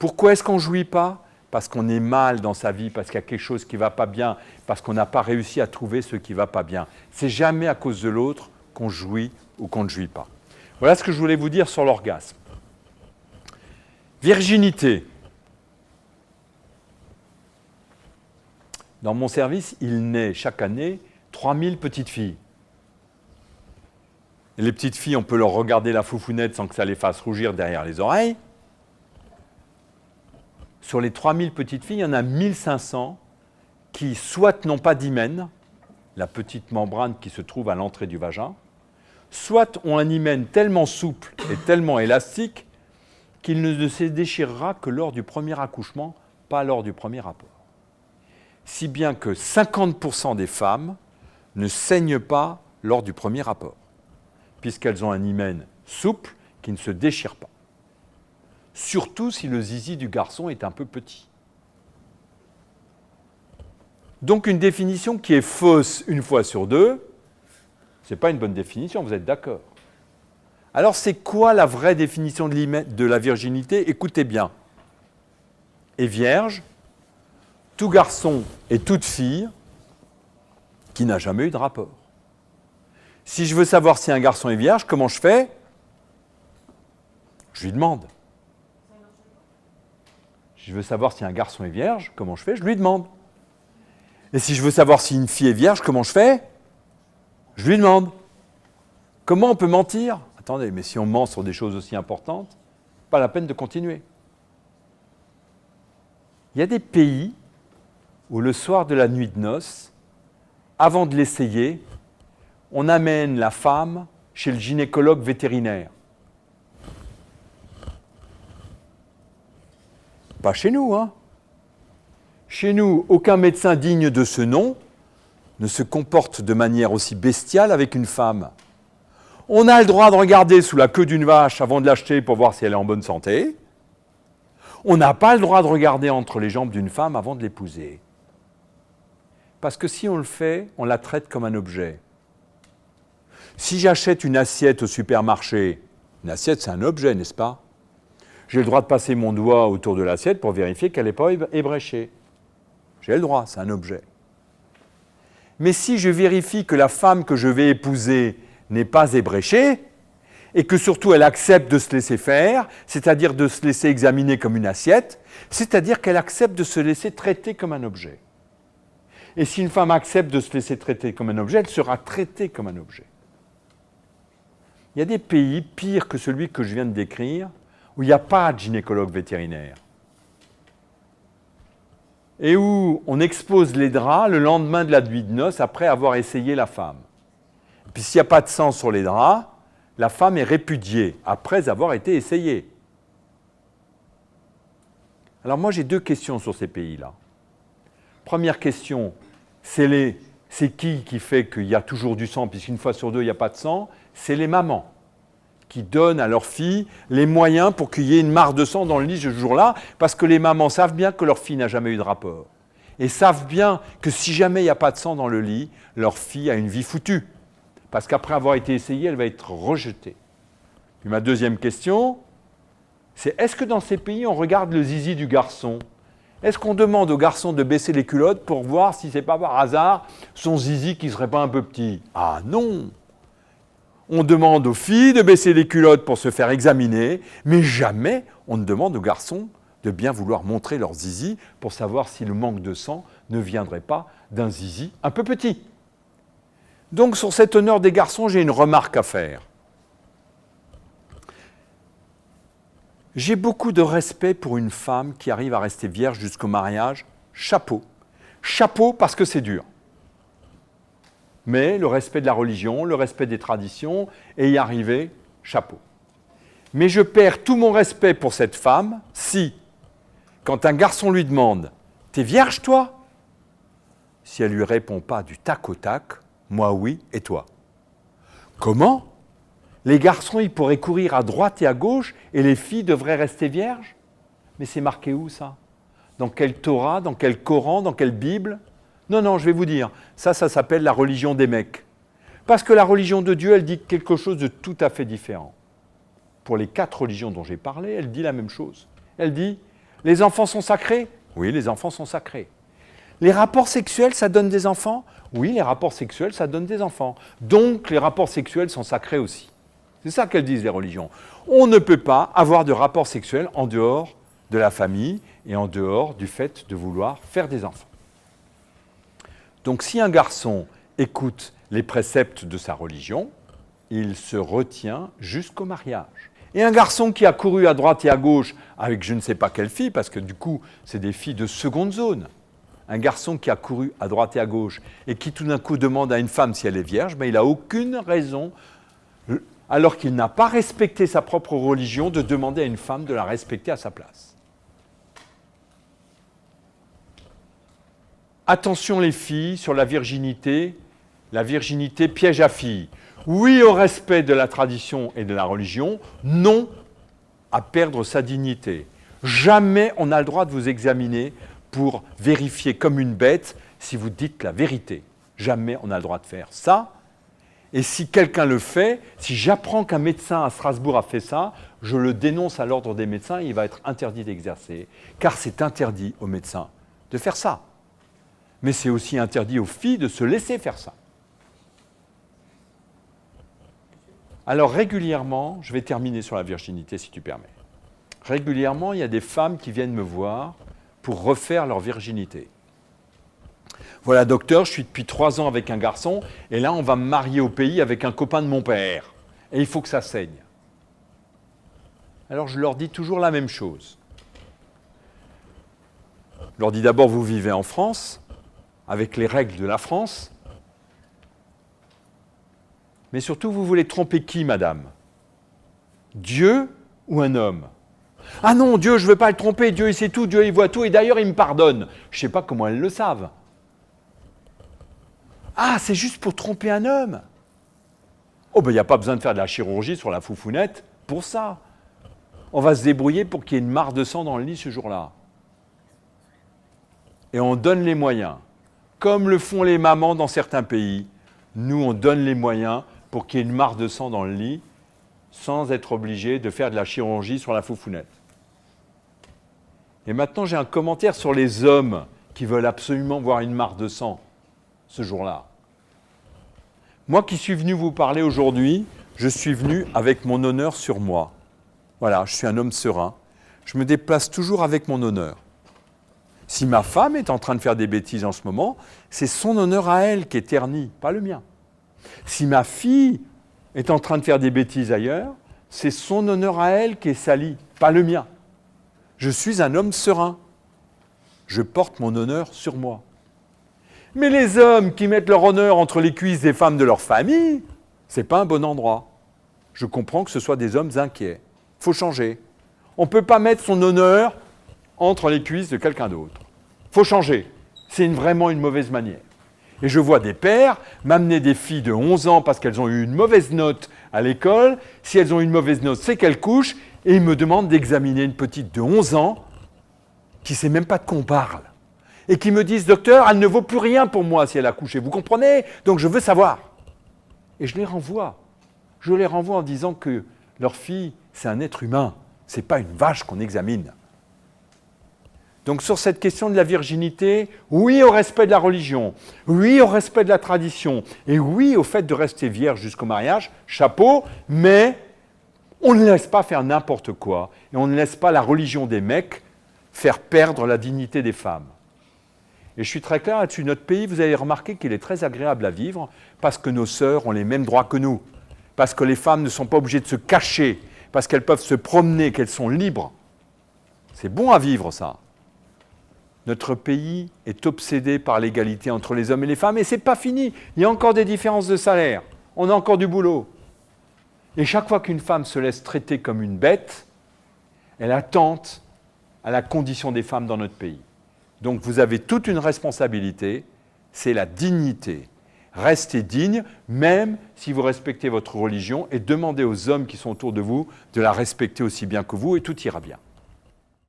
Pourquoi est-ce qu'on ne jouit pas? Parce qu'on est mal dans sa vie, parce qu'il y a quelque chose qui ne va pas bien, parce qu'on n'a pas réussi à trouver ce qui ne va pas bien. C'est jamais à cause de l'autre qu'on jouit ou qu'on ne jouit pas. Voilà ce que je voulais vous dire sur l'orgasme. Virginité. Dans mon service, il naît chaque année 3000 petites filles. Et les petites filles, on peut leur regarder la foufounette sans que ça les fasse rougir derrière les oreilles. Sur les 3000 petites filles, il y en a 1500 qui soit n'ont pas d'hymen, la petite membrane qui se trouve à l'entrée du vagin, soit ont un hymen tellement souple et tellement élastique qu'il ne se déchirera que lors du premier accouchement, pas lors du premier rapport. Si bien que 50% des femmes ne saignent pas lors du premier rapport, puisqu'elles ont un hymen souple qui ne se déchire pas. Surtout si le zizi du garçon est un peu petit. Donc une définition qui est fausse une fois sur deux, ce n'est pas une bonne définition, vous êtes d'accord? Alors c'est quoi la vraie définition de la virginité? Écoutez bien. Est vierge, tout garçon et toute fille qui n'a jamais eu de rapport. Si je veux savoir si un garçon est vierge, comment je fais? Je lui demande. Si je veux savoir si un garçon est vierge, comment je fais? Je lui demande. Et si je veux savoir si une fille est vierge, comment je fais? Je lui demande. Comment on peut mentir? Attendez, mais si on ment sur des choses aussi importantes, pas la peine de continuer. Il y a des pays où le soir de la nuit de noces, avant de l'essayer, on amène la femme chez le gynécologue vétérinaire. Pas chez nous, hein. Chez nous, aucun médecin digne de ce nom ne se comporte de manière aussi bestiale avec une femme. On a le droit de regarder sous la queue d'une vache avant de l'acheter pour voir si elle est en bonne santé. On n'a pas le droit de regarder entre les jambes d'une femme avant de l'épouser. Parce que si on le fait, on la traite comme un objet. Si j'achète une assiette au supermarché, une assiette c'est un objet, n'est-ce pas? J'ai le droit de passer mon doigt autour de l'assiette pour vérifier qu'elle n'est pas ébréchée. J'ai le droit, c'est un objet. Mais si je vérifie que la femme que je vais épouser n'est pas ébréchée, et que surtout elle accepte de se laisser faire, c'est-à-dire de se laisser examiner comme une assiette, c'est-à-dire qu'elle accepte de se laisser traiter comme un objet. Et si une femme accepte de se laisser traiter comme un objet, elle sera traitée comme un objet. Il y a des pays pires que celui que je viens de décrire, où il n'y a pas de gynécologue vétérinaire. Et où on expose les draps le lendemain de la nuit de noces après avoir essayé la femme. Et puis s'il n'y a pas de sang sur les draps, la femme est répudiée après avoir été essayée. Alors moi j'ai deux questions sur ces pays-là. Première question, c'est qui fait qu'il y a toujours du sang, puisqu'une fois sur deux il n'y a pas de sang? C'est les mamans qui donnent à leurs filles les moyens pour qu'il y ait une mare de sang dans le lit ce jour-là, parce que les mamans savent bien que leur fille n'a jamais eu de rapport. Et savent bien que si jamais il n'y a pas de sang dans le lit, leur fille a une vie foutue. Parce qu'après avoir été essayée, elle va être rejetée. Puis ma deuxième question, c'est est-ce que dans ces pays, on regarde le zizi du garçon? Est-ce qu'on demande au garçon de baisser les culottes pour voir si c'est pas par hasard son zizi qui ne serait pas un peu petit? Ah non! On demande aux filles de baisser les culottes pour se faire examiner, mais jamais on ne demande aux garçons de bien vouloir montrer leur zizi pour savoir si le manque de sang ne viendrait pas d'un zizi un peu petit. Donc sur cet honneur des garçons, j'ai une remarque à faire. J'ai beaucoup de respect pour une femme qui arrive à rester vierge jusqu'au mariage. Chapeau. Chapeau parce que c'est dur. Mais le respect de la religion, le respect des traditions, et y arriver, chapeau. Mais je perds tout mon respect pour cette femme si, quand un garçon lui demande « T'es vierge, toi ?» Si elle ne lui répond pas du tac au tac, « Moi, oui, et toi ?» Comment? Les garçons, ils pourraient courir à droite et à gauche, et les filles devraient rester vierges? Mais c'est marqué où, ça? Dans quel Torah, dans quel Coran, dans quelle Bible? Non, non, je vais vous dire, ça s'appelle la religion des mecs. Parce que la religion de Dieu, elle dit quelque chose de tout à fait différent. Pour les 4 religions dont j'ai parlé, elle dit la même chose. Elle dit, Les enfants sont sacrés? Oui, les enfants sont sacrés. Les rapports sexuels, ça donne des enfants? Oui, les rapports sexuels, ça donne des enfants. Donc, les rapports sexuels sont sacrés aussi. C'est ça qu'elles disent, les religions. On ne peut pas avoir de rapports sexuels en dehors de la famille et en dehors du fait de vouloir faire des enfants. Donc, si un garçon écoute les préceptes de sa religion, il se retient jusqu'au mariage. Et un garçon qui a couru à droite et à gauche avec je ne sais pas quelle fille, parce que du coup, c'est des filles de seconde zone, un garçon qui a couru à droite et à gauche et qui tout d'un coup demande à une femme si elle est vierge, ben, il n'a aucune raison, alors qu'il n'a pas respecté sa propre religion, de demander à une femme de la respecter à sa place. Attention les filles sur la virginité piège à filles. Oui au respect de la tradition et de la religion, non à perdre sa dignité. Jamais on a le droit de vous examiner pour vérifier comme une bête si vous dites la vérité. Jamais on a le droit de faire ça. Et si quelqu'un le fait, si j'apprends qu'un médecin à Strasbourg a fait ça, je le dénonce à l'ordre des médecins et il va être interdit d'exercer, car c'est interdit aux médecins de faire ça. Mais c'est aussi interdit aux filles de se laisser faire ça. Alors régulièrement, je vais terminer sur la virginité si tu permets. Régulièrement, il y a des femmes qui viennent me voir pour refaire leur virginité. Voilà, docteur, je suis depuis 3 ans avec un garçon, et là, on va me marier au pays avec un copain de mon père. Et il faut que ça saigne. Alors, je leur dis toujours la même chose. Je leur dis d'abord, vous vivez en France, avec les règles de la France, mais surtout, vous voulez tromper qui, madame? Dieu ou un homme? Ah non, Dieu, je ne veux pas le tromper, Dieu, il sait tout, Dieu, il voit tout, et d'ailleurs, il me pardonne. Je ne sais pas comment elles le savent. Ah, c'est juste pour tromper un homme? Oh, ben, il n'y a pas besoin de faire de la chirurgie sur la foufounette pour ça. On va se débrouiller pour qu'il y ait une mare de sang dans le lit ce jour-là. Et on donne les moyens. Comme le font les mamans dans certains pays, nous, on donne les moyens pour qu'il y ait une mare de sang dans le lit sans être obligé de faire de la chirurgie sur la foufounette. Et maintenant, j'ai un commentaire sur les hommes qui veulent absolument voir une mare de sang ce jour-là. Moi qui suis venu vous parler aujourd'hui, je suis venu avec mon honneur sur moi. Voilà, je suis un homme serein. Je me déplace toujours avec mon honneur. Si ma femme est en train de faire des bêtises en ce moment, c'est son honneur à elle qui est terni, pas le mien. Si ma fille est en train de faire des bêtises ailleurs, c'est son honneur à elle qui est sali, pas le mien. Je suis un homme serein. Je porte mon honneur sur moi. Mais les hommes qui mettent leur honneur entre les cuisses des femmes de leur famille, c'est pas un bon endroit. Je comprends que ce soit des hommes inquiets. Il faut changer. On ne peut pas mettre son honneur entre les cuisses de quelqu'un d'autre. Il faut changer. C'est vraiment une mauvaise manière. Et je vois des pères m'amener des filles de 11 ans parce qu'elles ont eu une mauvaise note à l'école. Si elles ont eu une mauvaise note, c'est qu'elles couchent. Et ils me demandent d'examiner une petite de 11 ans qui ne sait même pas de quoi on parle. Et qui me disent, docteur, elle ne vaut plus rien pour moi si elle a couché. Vous comprenez? Donc je veux savoir. Et je les renvoie. Je les renvoie en disant que leur fille, c'est un être humain. Ce n'est pas une vache qu'on examine. Donc sur cette question de la virginité, oui au respect de la religion, oui au respect de la tradition, et oui au fait de rester vierge jusqu'au mariage, chapeau, mais on ne laisse pas faire n'importe quoi, et on ne laisse pas la religion des mecs faire perdre la dignité des femmes. Et je suis très clair là-dessus, notre pays, vous avez remarqué qu'il est très agréable à vivre, parce que nos sœurs ont les mêmes droits que nous, parce que les femmes ne sont pas obligées de se cacher, parce qu'elles peuvent se promener, qu'elles sont libres. C'est bon à vivre ça. Notre pays est obsédé par l'égalité entre les hommes et les femmes, et ce n'est pas fini. Il y a encore des différences de salaire. On a encore du boulot. Et chaque fois qu'une femme se laisse traiter comme une bête, elle attente à la condition des femmes dans notre pays. Donc vous avez toute une responsabilité, c'est la dignité. Restez digne, même si vous respectez votre religion, et demandez aux hommes qui sont autour de vous de la respecter aussi bien que vous, et tout ira bien.